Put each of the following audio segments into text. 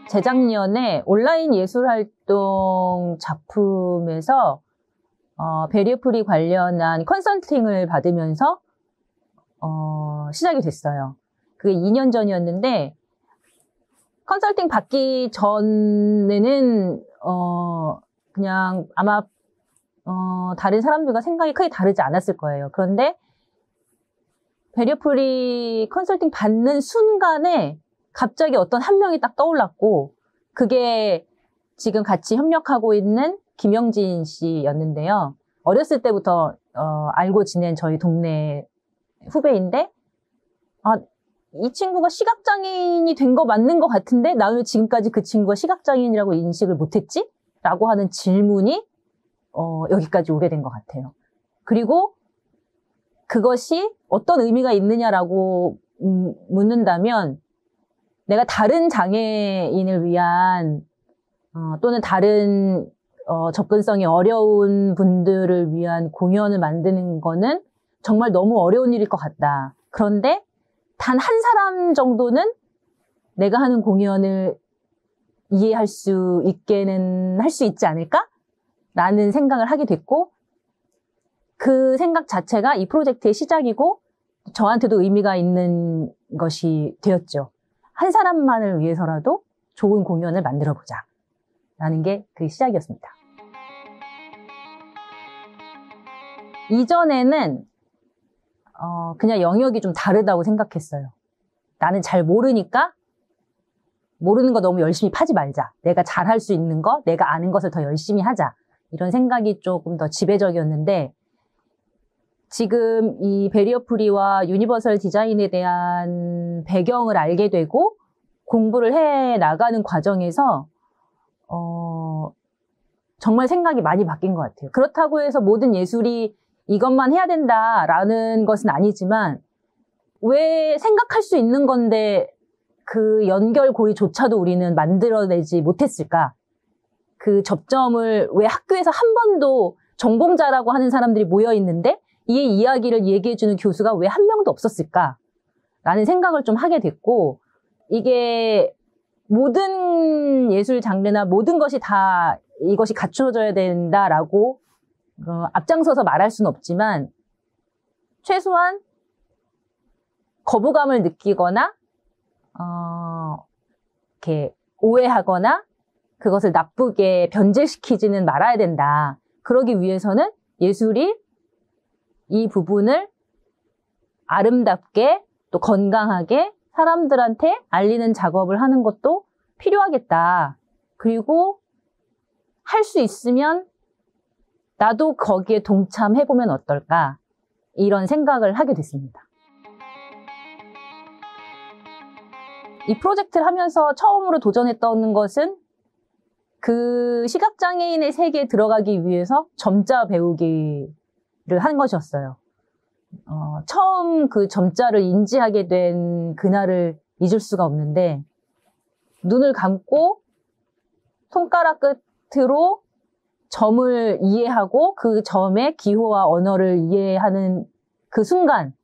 재작년에 온라인 예술활동 작품에서 베리어프리 관련한 컨설팅을 받으면서 시작이 됐어요. 그게 2년 전이었는데 컨설팅 받기 전에는 그냥 아마 다른 사람들과 생각이 크게 다르지 않았을 거예요. 그런데 베리어프리 컨설팅 받는 순간에 갑자기 어떤 한 명이 딱 떠올랐고, 그게 지금 같이 협력하고 있는 김영진 씨였는데요. 어렸을 때부터 알고 지낸 저희 동네 후배인데, 이 친구가 시각장애인이 된 거 맞는 것 같은데 나 왜 지금까지 그 친구가 시각장애인이라고 인식을 못했지? 라고 하는 질문이 여기까지 오게 된 것 같아요. 그리고 그것이 어떤 의미가 있느냐라고 묻는다면, 내가 다른 장애인을 위한 또는 다른 접근성이 어려운 분들을 위한 공연을 만드는 거는 정말 너무 어려운 일일 것 같다. 그런데 단 한 사람 정도는 내가 하는 공연을 이해할 수 있게는 할 수 있지 않을까? 라는 생각을 하게 됐고, 그 생각 자체가 이 프로젝트의 시작이고 저한테도 의미가 있는 것이 되었죠. 한 사람만을 위해서라도 좋은 공연을 만들어보자 라는 게 그 시작이었습니다. 이전에는 그냥 영역이 좀 다르다고 생각했어요. 나는 잘 모르니까 모르는 거 너무 열심히 파지 말자. 내가 잘할 수 있는 거, 내가 아는 것을 더 열심히 하자. 이런 생각이 조금 더 지배적이었는데, 지금 이 베리어프리와 유니버설 디자인에 대한 배경을 알게 되고 공부를 해 나가는 과정에서 정말 생각이 많이 바뀐 것 같아요. 그렇다고 해서 모든 예술이 이것만 해야 된다라는 것은 아니지만, 왜 생각할 수 있는 건데 그 연결고리조차도 우리는 만들어내지 못했을까? 그 접점을 왜 학교에서 한 번도 전공자라고 하는 사람들이 모여 있는데 이 이야기를 얘기해주는 교수가 왜 한 명도 없었을까? 라는 생각을 좀 하게 됐고, 이게 모든 예술 장르나 모든 것이 다 이것이 갖춰져야 된다라고 앞장서서 말할 수는 없지만, 최소한 거부감을 느끼거나 이렇게 오해하거나 그것을 나쁘게 변질시키지는 말아야 된다. 그러기 위해서는 예술이 이 부분을 아름답게 또 건강하게 사람들한테 알리는 작업을 하는 것도 필요하겠다. 그리고 할 수 있으면 나도 거기에 동참해보면 어떨까, 이런 생각을 하게 됐습니다. 이 프로젝트를 하면서 처음으로 도전했던 것은 그 시각장애인의 세계에 들어가기 위해서 점자 배우기를 한 것이었어요. 처음 그 점자를 인지하게 된 그날을 잊을 수가 없는데, 눈을 감고 손가락 끝으로 점을 이해하고 그 점의 기호와 언어를 이해하는 그 순간,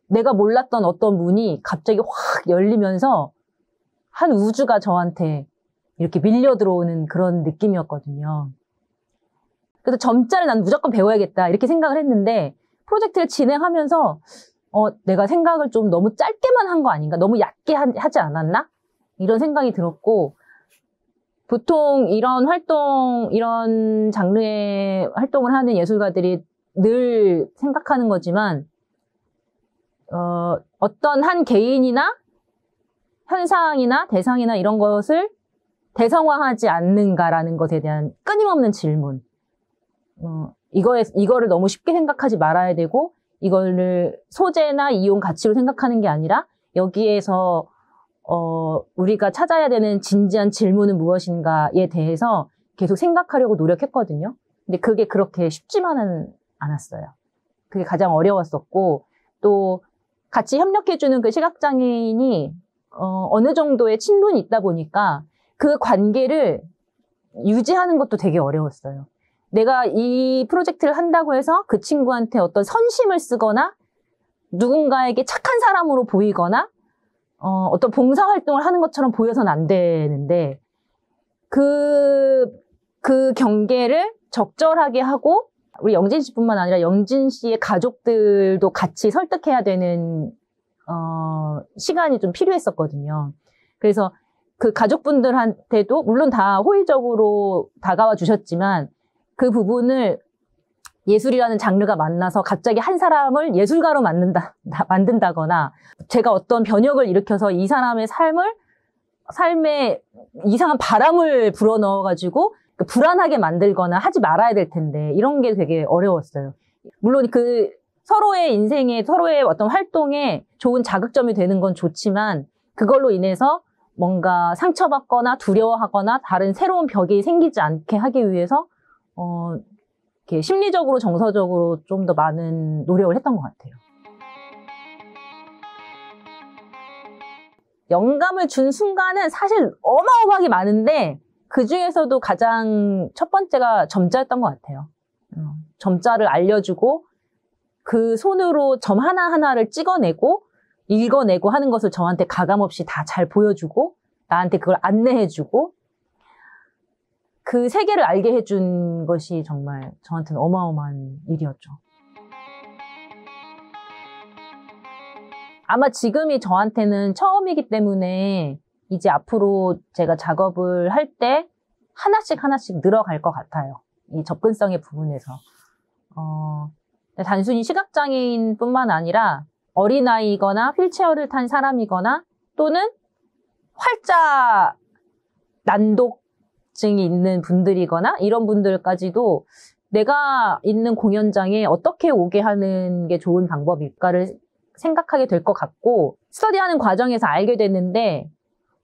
내가 몰랐던 어떤 문이 갑자기 확 열리면서 한 우주가 저한테 이렇게 밀려 들어오는 그런 느낌이었거든요. 그래서 점자를 난 무조건 배워야겠다 이렇게 생각을 했는데, 프로젝트를 진행하면서 내가 생각을 좀 너무 짧게만 한 거 아닌가? 너무 얕게 하지 않았나? 이런 생각이 들었고, 보통 이런 장르의 활동을 하는 예술가들이 늘 생각하는 거지만, 어떤 한 개인이나 현상이나 대상이나 이런 것을 대상화하지 않는가라는 것에 대한 끊임없는 질문. 이거를 너무 쉽게 생각하지 말아야 되고, 이거를 소재나 이용 가치로 생각하는 게 아니라 여기에서 우리가 찾아야 되는 진지한 질문은 무엇인가에 대해서 계속 생각하려고 노력했거든요. 근데 그게 그렇게 쉽지만은 않았어요. 그게 가장 어려웠었고, 또 같이 협력해주는 그 시각장애인이 어느 정도의 친분이 있다 보니까 그 관계를 유지하는 것도 되게 어려웠어요. 내가 이 프로젝트를 한다고 해서 그 친구한테 어떤 선심을 쓰거나 누군가에게 착한 사람으로 보이거나 어떤 봉사활동을 하는 것처럼 보여서는 안 되는데, 그 경계를 적절하게 하고, 우리 영진 씨뿐만 아니라 영진 씨의 가족들도 같이 설득해야 되는, 시간이 좀 필요했었거든요. 그래서 그 가족분들한테도 물론 다 호의적으로 다가와 주셨지만, 그 부분을 예술이라는 장르가 만나서 갑자기 한 사람을 예술가로 만든다거나 제가 어떤 변혁을 일으켜서 이 사람의 삶에 이상한 바람을 불어넣어가지고 불안하게 만들거나 하지 말아야 될 텐데 이런 게 되게 어려웠어요. 물론 그 서로의 인생에 서로의 어떤 활동에 좋은 자극점이 되는 건 좋지만 그걸로 인해서 뭔가 상처받거나 두려워하거나 다른 새로운 벽이 생기지 않게 하기 위해서 이렇게 심리적으로 정서적으로 좀 더 많은 노력을 했던 것 같아요. 영감을 준 순간은 사실 어마어마하게 많은데 그 중에서도 가장 첫 번째가 점자였던 것 같아요. 점자를 알려주고 그 손으로 점 하나하나를 찍어내고 읽어내고 하는 것을 저한테 가감없이 다 잘 보여주고 나한테 그걸 안내해주고 그 세계를 알게 해준 것이 정말 저한테는 어마어마한 일이었죠. 아마 지금이 저한테는 처음이기 때문에 이제 앞으로 제가 작업을 할 때 하나씩 늘어갈 것 같아요. 이 접근성의 부분에서. 단순히 시각장애인뿐만 아니라 어린아이거나 휠체어를 탄 사람이거나 또는 활자 난독증이 있는 분들이거나 이런 분들까지도 내가 있는 공연장에 어떻게 오게 하는 게 좋은 방법일까를 생각하게 될 것 같고 스터디하는 과정에서 알게 됐는데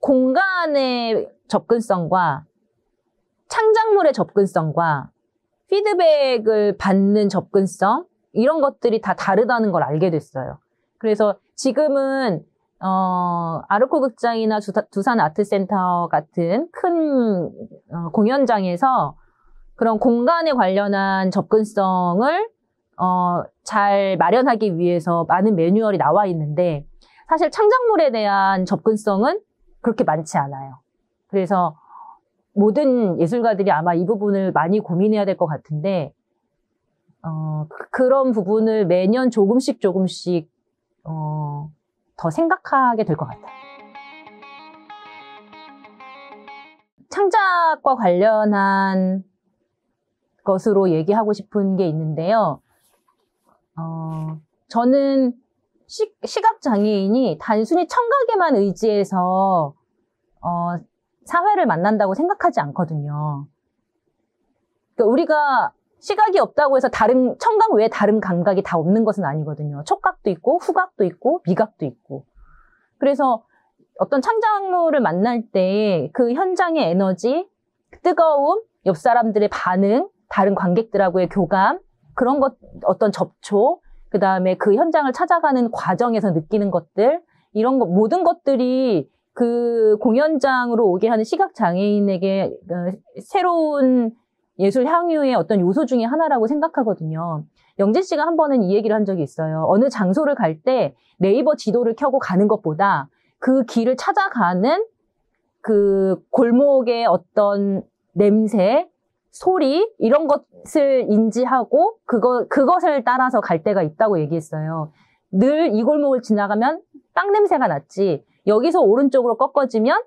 공간의 접근성과 창작물의 접근성과 피드백을 받는 접근성 이런 것들이 다 다르다는 걸 알게 됐어요. 그래서 지금은 아르코 극장이나 두산 아트센터 같은 큰 공연장에서 그런 공간에 관련한 접근성을 잘 마련하기 위해서 많은 매뉴얼이 나와 있는데 사실 창작물에 대한 접근성은 그렇게 많지 않아요. 그래서 모든 예술가들이 아마 이 부분을 많이 고민해야 될 것 같은데 그런 부분을 매년 조금씩 더 생각하게 될 것 같아요. 창작과 관련한 것으로 얘기하고 싶은 게 있는데요. 저는 시각장애인이 단순히 청각에만 의지해서 사회를 만난다고 생각하지 않거든요. 그러니까 우리가 시각이 없다고 해서 청각 외에 다른 감각이 다 없는 것은 아니거든요. 촉각도 있고 후각도 있고 미각도 있고. 그래서 어떤 창작물을 만날 때 그 현장의 에너지, 뜨거움, 옆 사람들의 반응, 다른 관객들하고의 교감, 그런 것, 어떤 접촉, 그 다음에 그 현장을 찾아가는 과정에서 느끼는 것들, 이런 것, 모든 것들이 그 공연장으로 오게 하는 시각장애인에게 새로운 예술 향유의 어떤 요소 중에 하나라고 생각하거든요. 영진 씨가 한 번은 이 얘기를 한 적이 있어요. 어느 장소를 갈 때 네이버 지도를 켜고 가는 것보다 그 길을 찾아가는 그 골목의 어떤 냄새, 소리 이런 것을 인지하고 그것을 따라서 갈 때가 있다고 얘기했어요. 늘 이 골목을 지나가면 빵 냄새가 났지. 여기서 오른쪽으로 꺾어지면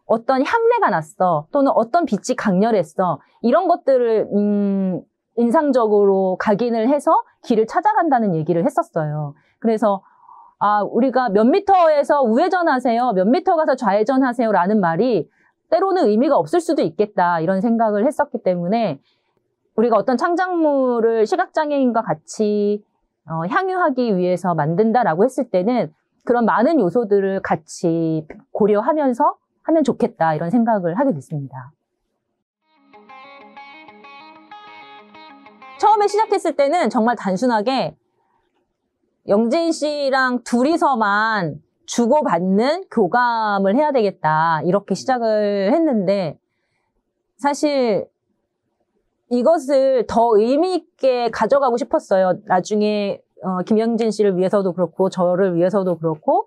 어떤 향내가 났어. 또는 어떤 빛이 강렬했어. 이런 것들을 인상적으로 각인을 해서 길을 찾아간다는 얘기를 했었어요. 그래서 우리가 몇 미터에서 우회전하세요. 몇 미터 가서 좌회전하세요. 라는 말이 때로는 의미가 없을 수도 있겠다. 이런 생각을 했었기 때문에 우리가 어떤 창작물을 시각장애인과 같이 향유하기 위해서 만든다라고 했을 때는 그런 많은 요소들을 같이 고려하면서 하면 좋겠다. 이런 생각을 하게 됐습니다. 처음에 시작했을 때는 정말 단순하게 영진 씨랑 둘이서만 주고받는 교감을 해야 되겠다. 이렇게 시작을 했는데 사실 이것을 더 의미 있게 가져가고 싶었어요. 나중에 김영진 씨를 위해서도 그렇고 저를 위해서도 그렇고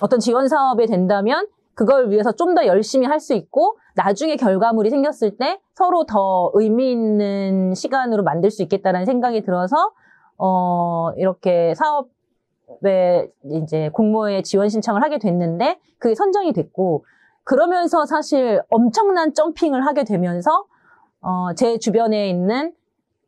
어떤 지원 사업에 된다면 그걸 위해서 좀 더 열심히 할 수 있고 나중에 결과물이 생겼을 때 서로 더 의미 있는 시간으로 만들 수 있겠다라는 생각이 들어서 이렇게 사업에 이제 공모에 지원 신청을 하게 됐는데 그게 선정이 됐고 그러면서 사실 엄청난 점핑을 하게 되면서 제 주변에 있는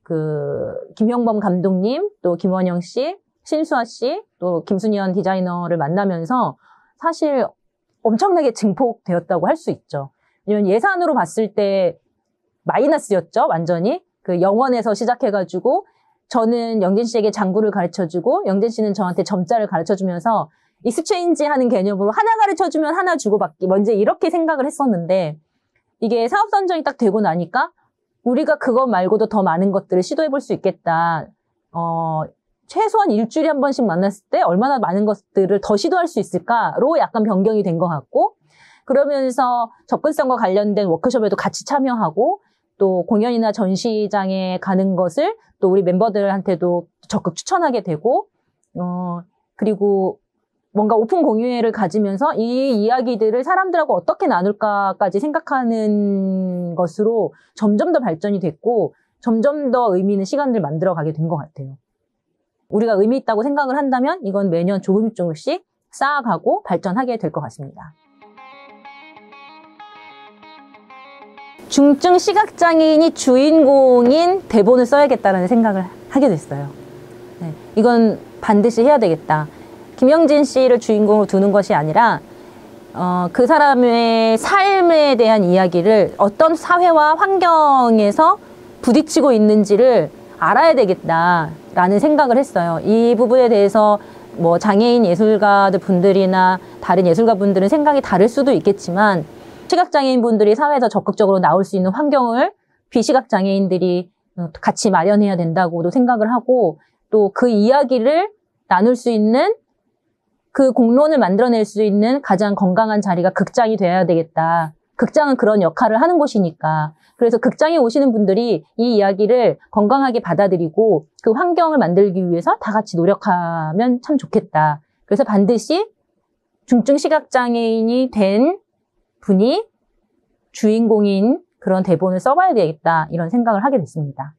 그 김형범 감독님, 또 김원영 씨, 신수아 씨, 또 김순현 디자이너를 만나면서 사실 엄청나게 증폭되었다고 할 수 있죠. 왜냐면 예산으로 봤을 때 마이너스였죠, 완전히. 그 영원에서 시작해가지고 저는 영진 씨에게 장구를 가르쳐주고 영진 씨는 저한테 점자를 가르쳐주면서 익스체인지 하는 개념으로 하나 가르쳐주면 하나 주고받기 먼저 이렇게 생각을 했었는데 이게 사업 선정이 딱 되고 나니까 우리가 그것 말고도 더 많은 것들을 시도해볼 수 있겠다. 최소한 일주일에 한 번씩 만났을 때 얼마나 많은 것들을 더 시도할 수 있을까로 약간 변경이 된 것 같고 그러면서 접근성과 관련된 워크숍에도 같이 참여하고 또 공연이나 전시장에 가는 것을 또 우리 멤버들한테도 적극 추천하게 되고 그리고 뭔가 오픈 공유회를 가지면서 이 이야기들을 사람들하고 어떻게 나눌까까지 생각하는 것으로 점점 더 발전이 됐고 점점 더 의미 있는 시간들을 만들어 가게 된 것 같아요. 우리가 의미 있다고 생각을 한다면 이건 매년 조금씩 쌓아가고 발전하게 될 것 같습니다. 중증 시각장애인이 주인공인 대본을 써야겠다는 생각을 하게 됐어요. 네, 이건 반드시 해야 되겠다. 김영진 씨를 주인공으로 두는 것이 아니라 그 사람의 삶에 대한 이야기를 어떤 사회와 환경에서 부딪히고 있는지를 알아야 되겠다라는 생각을 했어요. 이 부분에 대해서 뭐 장애인 예술가들 분들이나 다른 예술가 분들은 생각이 다를 수도 있겠지만 시각장애인 분들이 사회에서 적극적으로 나올 수 있는 환경을 비시각장애인들이 같이 마련해야 된다고도 생각을 하고 또 그 이야기를 나눌 수 있는 그 공론을 만들어낼 수 있는 가장 건강한 자리가 극장이 돼야 되겠다. 극장은 그런 역할을 하는 곳이니까. 그래서 극장에 오시는 분들이 이 이야기를 건강하게 받아들이고 그 환경을 만들기 위해서 다 같이 노력하면 참 좋겠다. 그래서 반드시 중증 시각장애인이 된 분이 주인공인 그런 대본을 써봐야 되겠다. 이런 생각을 하게 됐습니다.